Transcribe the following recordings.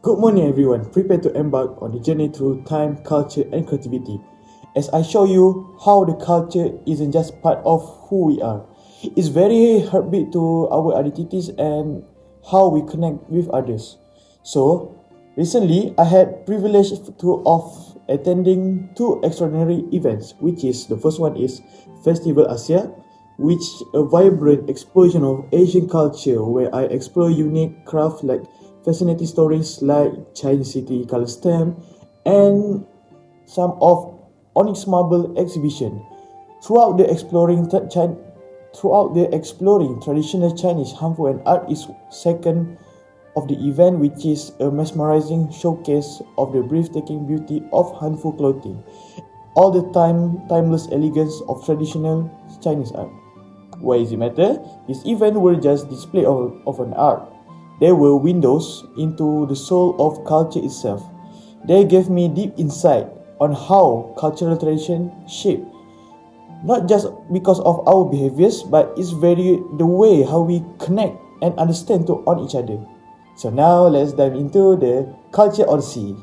Good morning everyone, prepare to embark on the journey through time, culture and creativity as I show you how the culture isn't just part of who we are. It's very heartbeat to our identities and how we connect with others. So, recently I had privilege of attending two extraordinary events, which is the first one is Festival Asia, which a vibrant explosion of Asian culture where I explore unique craft like fascinating stories like Chinese City color stamp and some of onyx marble exhibition. Throughout the exploring traditional Chinese harmful and art is second of the event, which is a mesmerizing showcase of the breathtaking beauty of Hanfu clothing, all the timeless elegance of traditional Chinese art. Why does it matter? This event were just display of an art. They were windows into the soul of culture itself. They gave me deep insight on how cultural tradition shape, not just because of our behaviors, but it's very the way how we connect and understand to on each other. So now let's dive into the culture odyssey.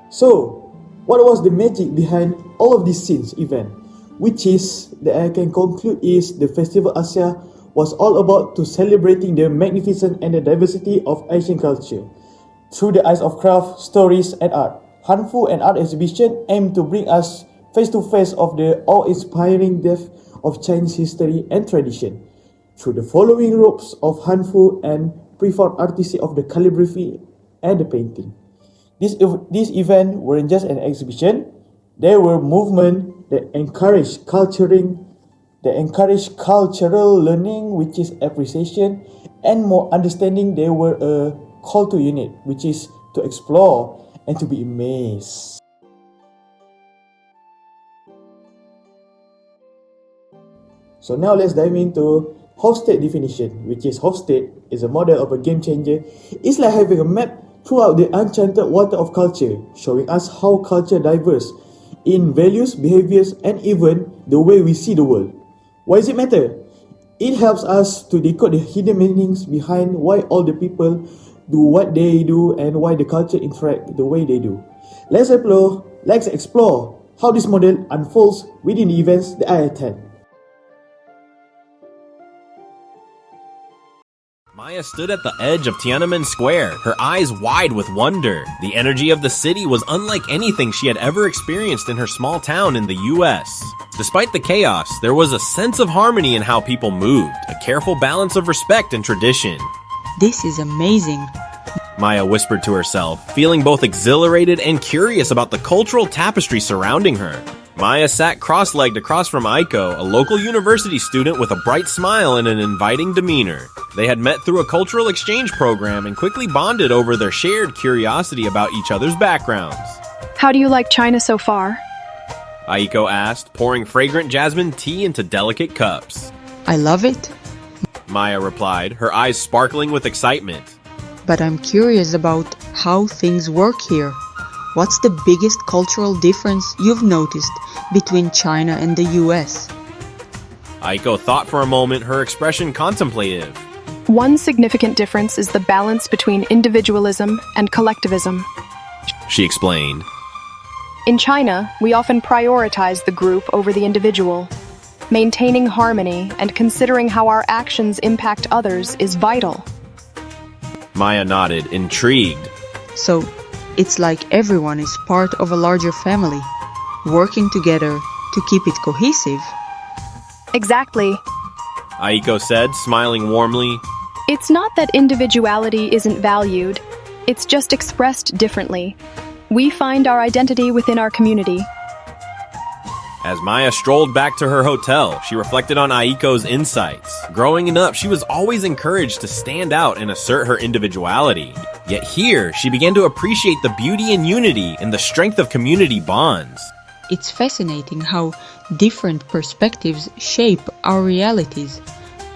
So, what was the magic behind all of these scenes event? Which is that I can conclude is the Festival Asia was all about to celebrating the magnificence and the diversity of Asian culture. Through the eyes of craft, stories and art, Hanfu and art exhibition aim to bring us face to face of the awe-inspiring depth of Chinese history and tradition. Through the following ropes of Hanfu and preformed artistry of the calligraphy and the painting. This event weren't just an exhibition, they were movement that encourage cultural learning, which is appreciation, and more understanding. They were a call to unite, which is to explore and to be amazed. So now let's dive into Hofstede definition, which is Hofstede is a model of a game changer. It's like having a map throughout the enchanted water of culture, showing us how culture diverse in values, behaviors, and even the way we see the world. Why does it matter? It helps us to decode the hidden meanings behind why all the people do what they do and why the culture interact the way they do. Let's explore how this model unfolds within the events that I attend. Maya stood at the edge of Tiananmen Square, her eyes wide with wonder. The energy of the city was unlike anything she had ever experienced in her small town in the US. Despite the chaos, there was a sense of harmony in how people moved, a careful balance of respect and tradition. This is amazing, Maya whispered to herself, feeling both exhilarated and curious about the cultural tapestry surrounding her. Maya sat cross-legged across from Aiko, a local university student with a bright smile and an inviting demeanor. They had met through a cultural exchange program and quickly bonded over their shared curiosity about each other's backgrounds. How do you like China so far? Aiko asked, pouring fragrant jasmine tea into delicate cups. I love it, Maya replied, her eyes sparkling with excitement. but I'm curious about how things work here. What's the biggest cultural difference you've noticed between China and the US? Aiko thought for a moment, her expression contemplative. One significant difference is the balance between individualism and collectivism. She explained. In China, we often prioritize the group over the individual. Maintaining harmony and considering how our actions impact others is vital. Maya nodded, intrigued. So, it's like everyone is part of a larger family, working together to keep it cohesive. Exactly. Aiko said, smiling warmly. It's not that individuality isn't valued, it's just expressed differently. We find our identity within our community. As Maya strolled back to her hotel, she reflected on Aiko's insights. Growing up, she was always encouraged to stand out and assert her individuality. Yet here, she began to appreciate the beauty and unity and the strength of community bonds. It's fascinating how different perspectives shape our realities.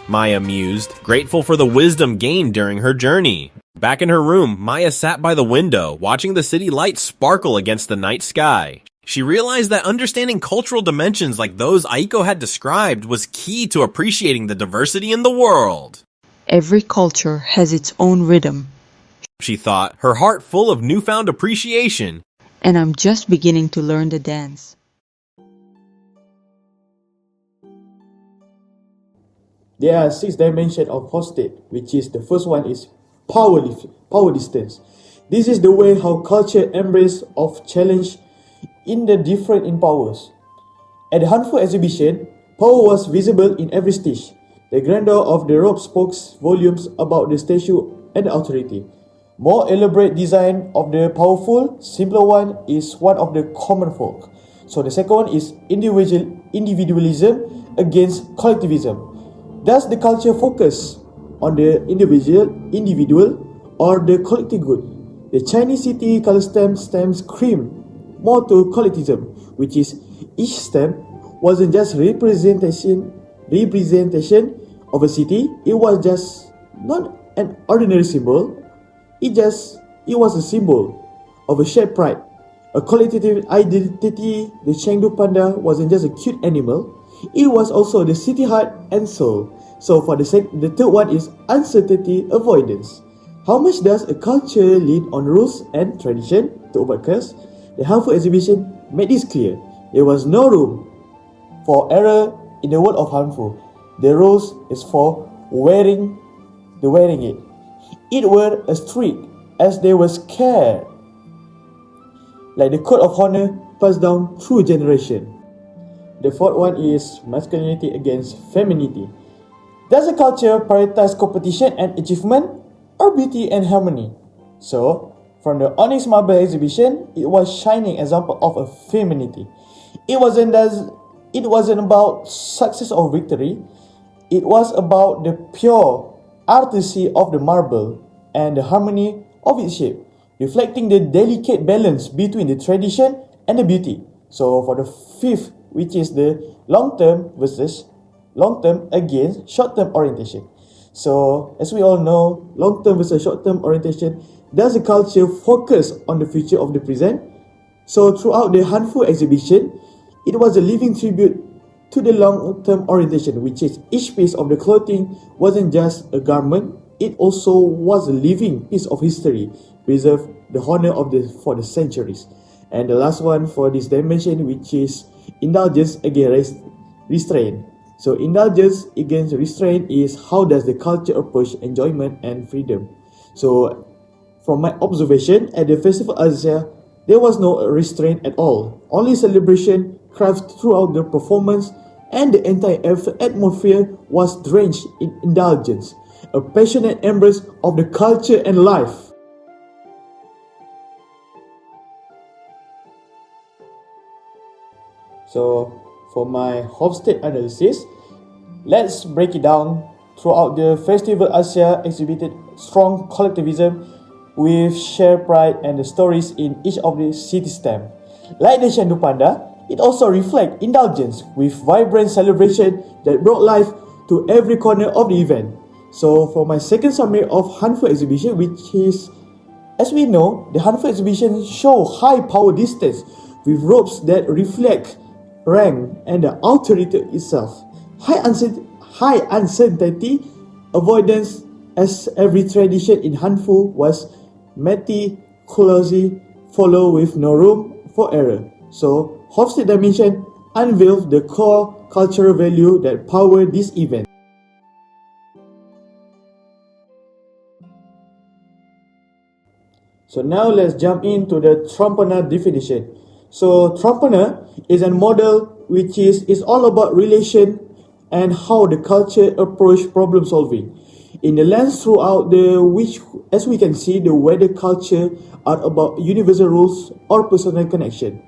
Maya mused, grateful for the wisdom gained during her journey. Back in her room, Maya sat by the window, watching the city lights sparkle against the night sky. She realized that understanding cultural dimensions like those Aiko had described was key to appreciating the diversity in the world. Every culture has its own rhythm, she thought, her heart full of newfound appreciation. And I'm just beginning to learn the dance. There are 6 dimensions of Hofstede, which is the first one is power distance. This is the way how culture embrace of challenge in the different in powers. At the Hanfu exhibition, power was visible in every stitch. The grandeur of the robe spoke volumes about the statue and the authority. More elaborate design of the powerful, simpler one is one of the common folk. So the second one is individualism against collectivism. Does the culture focus on the individual or the collective good? The Chinese city color stamps scream more to collectivism, which is each stamp wasn't just representation of a city. It was just not an ordinary symbol. It was a symbol of a shared pride, a collective identity. The Chengdu panda wasn't just a cute animal. It was also the city heart and soul. So for the third one is uncertainty avoidance. How much does a culture lean on rules and tradition to overcast? The Hanfu exhibition made this clear. There was no room for error in the world of Hanfu. The rules is for wearing it. It were a strict as they were scared, like the code of honor passed down through generation. The fourth one is masculinity against femininity. Does a culture prioritize competition and achievement or beauty and harmony? So, from the Onyx Marble exhibition, it was shining example of a femininity. It wasn't about success or victory. It was about the pure artistry of the marble and the harmony of its shape, reflecting the delicate balance between the tradition and the beauty. So for the fifth, which is the long-term against short-term orientation. So as we all know, long-term versus short-term orientation, does the culture focus on the future of the present? So throughout the Hanfu exhibition, it was a living tribute to the long-term orientation, which is each piece of the clothing wasn't just a garment, it also was a living piece of history, preserved the honor for the centuries. And the last one for this dimension, which is indulgence against restraint. So indulgence against restraint is how does the culture approach enjoyment and freedom. So from my observation at the Festival Asia, there was no restraint at all. Only celebration crafted throughout the performance, and the entire atmosphere was drenched in indulgence, a passionate embrace of the culture and life. So for my Hofstede analysis, let's break it down. Throughout the Festival Asia exhibited strong collectivism with shared pride and the stories in each of the city stamp. Like the Chengdu Panda, it also reflects indulgence with vibrant celebration that brought life to every corner of the event. So for my second summary of Hanfu exhibition, which is, as we know, the Hanfu exhibition show high power distance with robes that reflect rank and the authority itself. High uncertainty avoidance, as every tradition in Hanfu was meticulously followed with no room for error. So Hofstede dimension unveiled the core cultural value that power this event. So now let's jump into the Trompener definition. So Trompener is a model which is all about relation and how the culture approach problem solving. In the lens throughout which, as we can see, the weather culture are about universal rules or personal connection.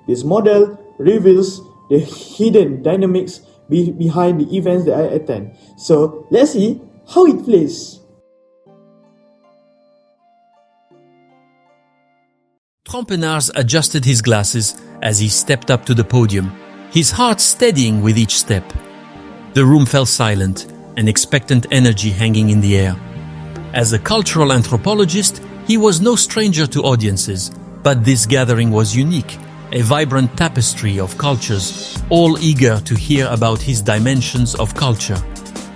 This model reveals the hidden dynamics behind the events that I attend. So let's see how it plays. Trompenars adjusted his glasses as he stepped up to the podium, his heart steadying with each step. The room fell silent, an expectant energy hanging in the air. As a cultural anthropologist, he was no stranger to audiences, but this gathering was unique. a vibrant tapestry of cultures, all eager to hear about his dimensions of culture.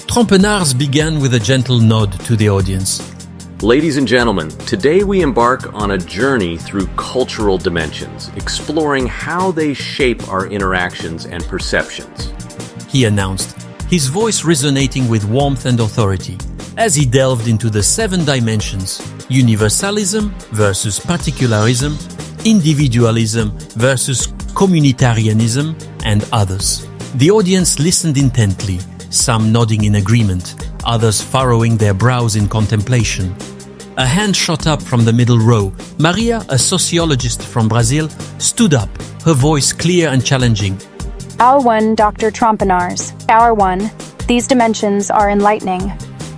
Trompenaars began with a gentle nod to the audience. Ladies and gentlemen, today we embark on a journey through cultural dimensions, exploring how they shape our interactions and perceptions. He announced, his voice resonating with warmth and authority, as he delved into the 7 dimensions: universalism versus particularism, individualism versus communitarianism, and others. The audience listened intently, some nodding in agreement, others furrowing their brows in contemplation. A hand shot up from the middle row. Maria, a sociologist from Brazil, stood up, her voice clear and challenging. Our one, Dr. Trompenaars. Our one, these dimensions are enlightening.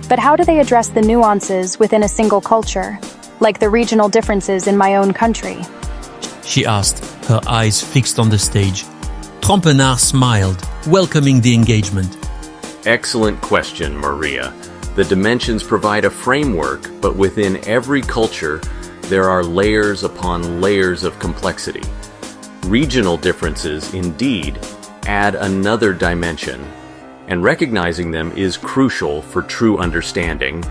But how do they address the nuances within a single culture, like the regional differences in my own country? She asked, her eyes fixed on the stage. Trompenaars smiled, welcoming the engagement. Excellent question, Maria. The dimensions provide a framework, but within every culture, there are layers upon layers of complexity. Regional differences, indeed, add another dimension, and recognizing them is crucial for true understanding.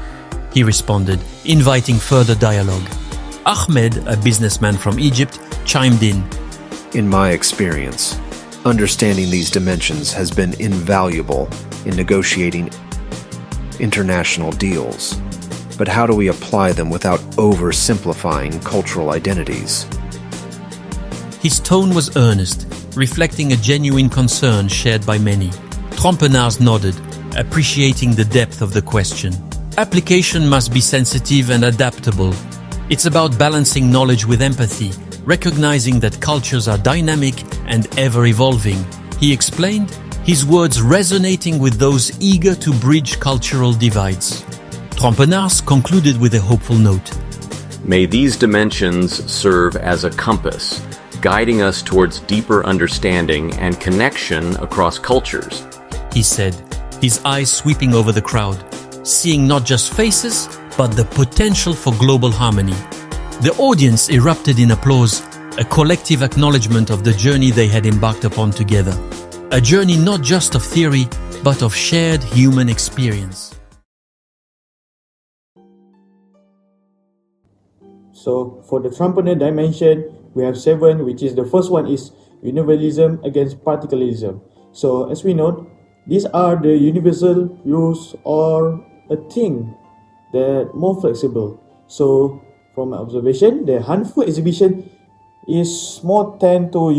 He responded, inviting further dialogue. Ahmed, a businessman from Egypt, chimed in. In my experience, understanding these dimensions has been invaluable in negotiating international deals. But how do we apply them without oversimplifying cultural identities? His tone was earnest, reflecting a genuine concern shared by many. Trompenaars nodded, appreciating the depth of the question. Application must be sensitive and adaptable. It's about balancing knowledge with empathy, recognizing that cultures are dynamic and ever-evolving. He explained, his words resonating with those eager to bridge cultural divides. Trompenaars concluded with a hopeful note. May these dimensions serve as a compass, guiding us towards deeper understanding and connection across cultures. He said, his eyes sweeping over the crowd, seeing not just faces, but the potential for global harmony. The audience erupted in applause, a collective acknowledgement of the journey they had embarked upon together. A journey not just of theory, but of shared human experience. So, for the Trompenaar dimension, we have 7, which is the first one is universalism against particularism. So, as we know, these are the universal rules or a thing that more flexible. So, from my observation, the Hanfu exhibition is more tend to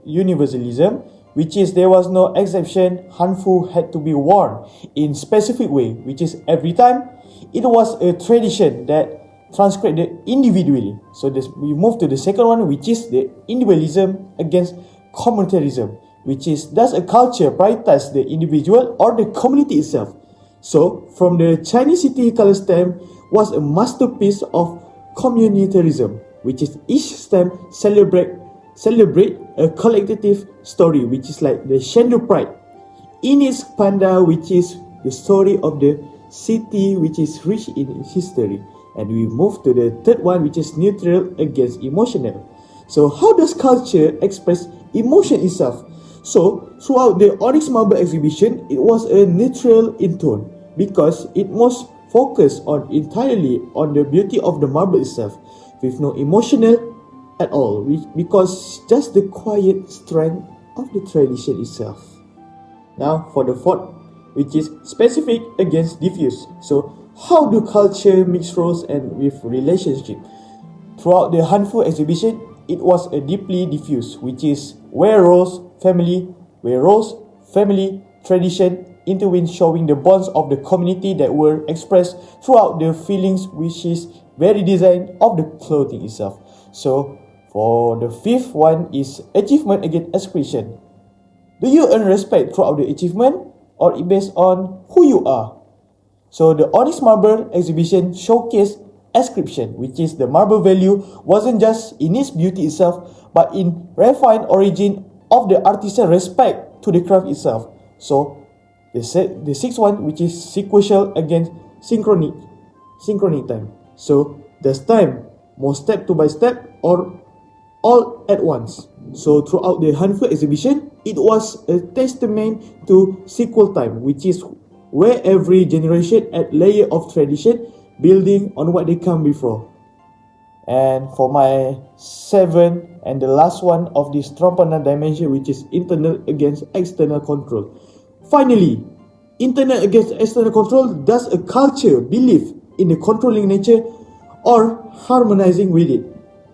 universalism, which is there was no exception. Hanfu had to be worn in specific way, which is every time it was a tradition that transcribed individually. So we move to the second one, which is the individualism against communitarism, which is does a culture prioritize the individual or the community itself. So from the Chinese city color stamp was a masterpiece of communitarism, which is each stamp celebrate a collective story, which is like the Shendu Pride. In its panda, which is the story of the city, which is rich in history. And we move to the third one, which is neutral against emotional. So how does culture express emotion itself? So throughout the Onyx Marble exhibition, it was a neutral in tone because it was focused on entirely on the beauty of the marble itself, with no emotional at all, because just the quiet strength of the tradition itself. Now for the fourth, which is specific against diffuse. So how do culture mix roles and with relationship? Throughout the Hanfu exhibition, it was a deeply diffuse, which is where roles, family, tradition, intertwine, showing the bonds of the community that were expressed throughout the feelings, which is very design of the clothing itself. So for the fifth one is achievement against expression. Do you earn respect throughout the achievement, or it based on who you are? So the Onyx Marble exhibition showcased ascription, which is the marble value wasn't just in its beauty itself, but in refined origin of the artisan respect to the craft itself. So the sixth one, which is sequential against synchronic time. So does time more step to by step or all at once. So throughout the Hanfu exhibition, it was a testament to sequel time, which is where every generation add layer of tradition, building on what they come before. And for my seventh and the last one of this Trompener dimension, which is internal against external control. Finally, internal against external control, does a culture believe in the controlling nature or harmonizing with it?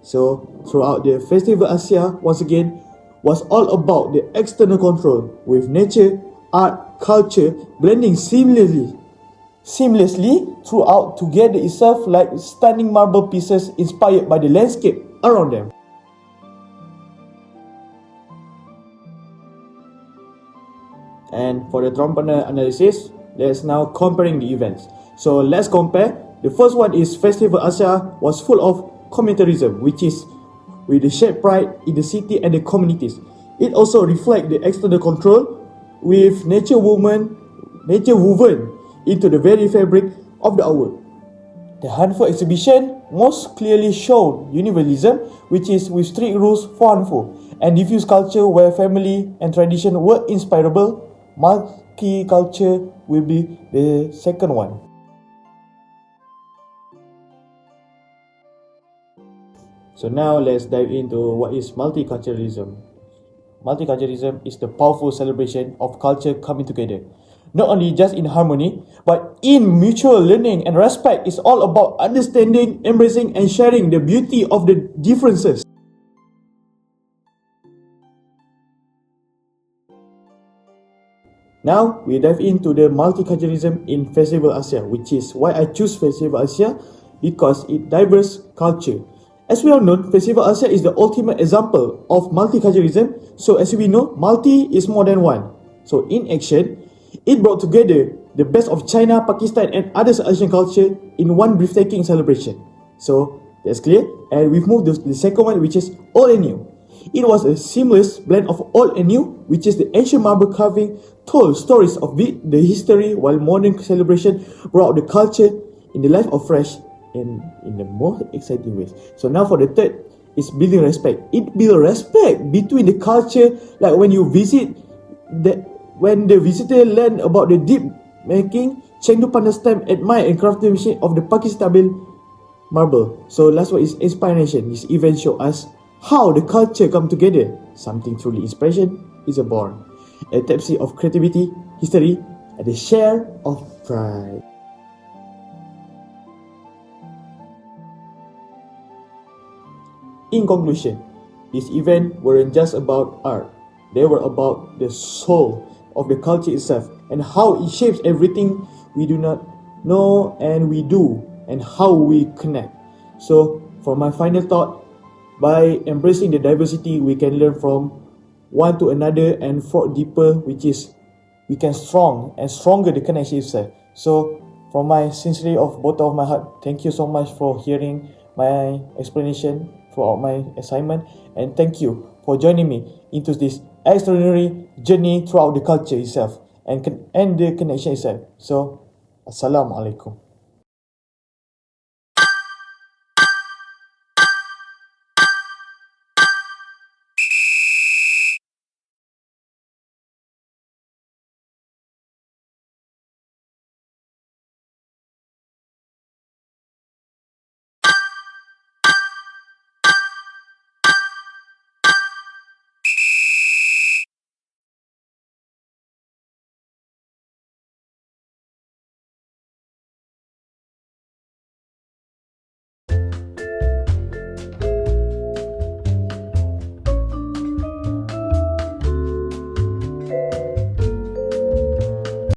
So throughout the Festival Asia, once again, was all about the external control, with nature, art, culture blending seamlessly throughout together itself like stunning marble pieces inspired by the landscape around them. And for the Trompener analysis, let's now comparing the events. So let's compare. The first one is Festival Asia was full of communitarism, which is with the shared pride in the city and the communities. It also reflects the external control with nature woven into the very fabric of the hour. The Hanfu exhibition most clearly showed universalism, which is with strict rules for Hanfu, and diffuse culture where family and tradition were inspirable. Multicultural will be the second one. So now let's dive into what is multiculturalism. Multiculturalism is the powerful celebration of culture coming together, not only just in harmony, but in mutual learning and respect. It's all about understanding, embracing, and sharing the beauty of the differences. Now we dive into the multiculturalism in Festival Asia, which is why I choose Festival Asia, because it diverse culture. As we all know, Festival Asia is the ultimate example of multiculturalism. So as we know, multi is more than one. So in action, it brought together the best of China, Pakistan and other Asian culture in one breathtaking celebration. So that's clear. And we've moved to the second one, which is old and new. It was a seamless blend of old and new, which is the ancient marble carving told stories of the history, while modern celebration brought the culture in the life of fresh and in the most exciting ways. So now for the third is building respect. It builds respect between the culture, like when you visit, when the visitor learn about the deep making, Chengdu understand, admire and craftsmanship of the Pakistani marble. So last one is inspiration. This event show us how the culture come together. Something truly inspiration is born. A tapestry of creativity, history, and a share of pride. In conclusion, this event weren't just about art. They were about the soul of the culture itself and how it shapes everything we do not know and we do, and how we connect. So for my final thought, by embracing the diversity, we can learn from one to another and forge deeper, which is we can strong and stronger the connection itself. So from my sincerely of bottom of my heart, thank you so much for hearing my explanation throughout my assignment, and thank you for joining me into this extraordinary journey throughout the culture itself and the connection itself. So, Assalamualaikum.